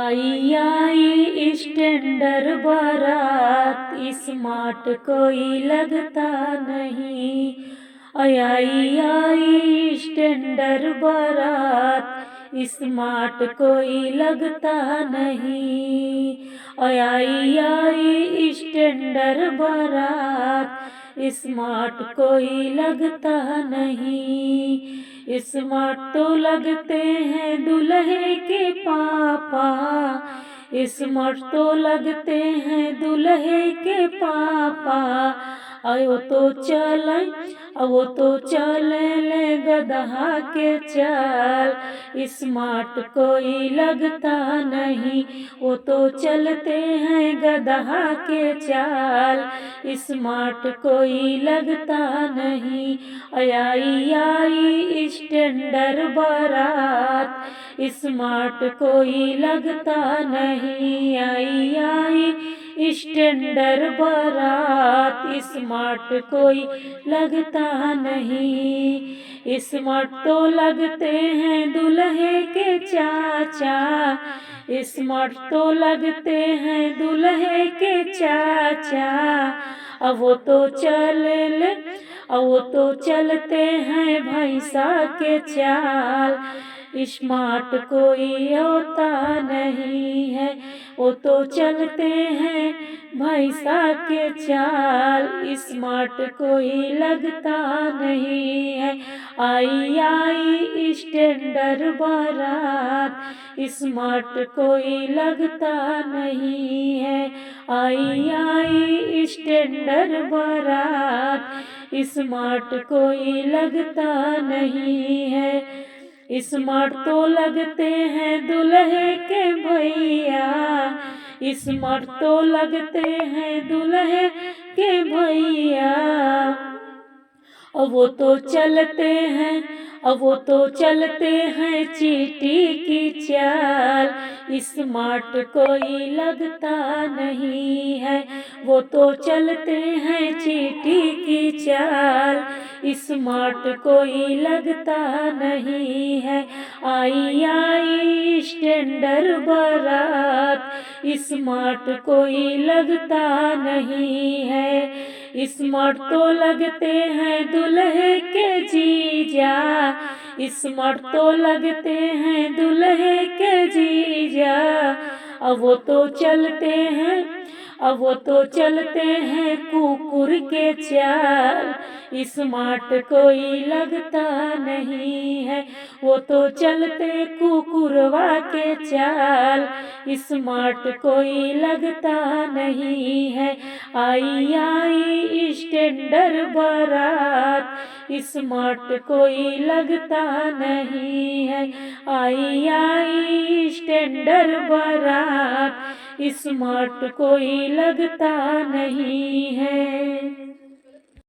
आई आई standard बारात, smart कोई लगता नहीं। आई आई स्टैंडर्ड बारात, स्मार्ट कोई लगता नहीं। आई आई स्टैंडर्ड बारात, स्मार्ट कोई लगता नहीं। स्मार्ट तो लगते हैं दूल्हे के पापा, स्मार्ट तो लगते हैं दूल्हे के पापा। वो तो चले ले गदहा के चाल, स्मार्ट कोई लगता नहीं। वो तो चलते हैं गदहा के चाल, स्मार्ट कोई लगता नहीं। आई आई स्टैंडर्ड बारात, स्मार्ट कोई लगता नहीं। आई आई स्टैंडर्ड बारात, स्मार्ट कोई लगता नहीं। स्मार्ट तो लगते हैं दूल्हे के चाचा, स्मार्ट तो लगते हैं दूल्हे के चाचा। अब वो तो चलते हैं भैंसा के चाल, स्मार्ट कोई होता नहीं है। वो तो चलते हैं भैंसा के चाल, स्मार्ट कोई लगता नहीं है। आई आई स्टैंडर्ड बारात, स्मार्ट कोई लगता नहीं है। आई आई स्टैंडर्ड बारात, स्मार्ट कोई लगता नहीं है। स्मार्ट तो लगते हैं दूल्हे के भैया, स्मार्ट तो लगते हैं दूल्हे के भैया। अब वो तो चलते हैं चींटी की चाल, स्मार्ट कोई लगता नहीं है। वो तो चलते हैं चींटी की चाल, स्मार्ट कोई लगता नहीं है। आई आई स्टैंडर्ड बारात, स्मार्ट कोई लगता नहीं है। स्मार्ट तो लगते हैं दूल्हे के जीजा, स्मार्ट तो लगते हैं दूल्हे के जीजा। अब वो तो चलते हैं कुकुर के चाल, स्मार्ट कोई लगता नहीं है। वो तो चलते कुकुरवा के चाल, स्मार्ट कोई लगता नहीं है। आई आई स्टैंडर्ड बारात, स्मार्ट कोई लगता नहीं है। आई आई स्टैंडर्ड बारात, स्मार्ट कोई लगता नहीं है।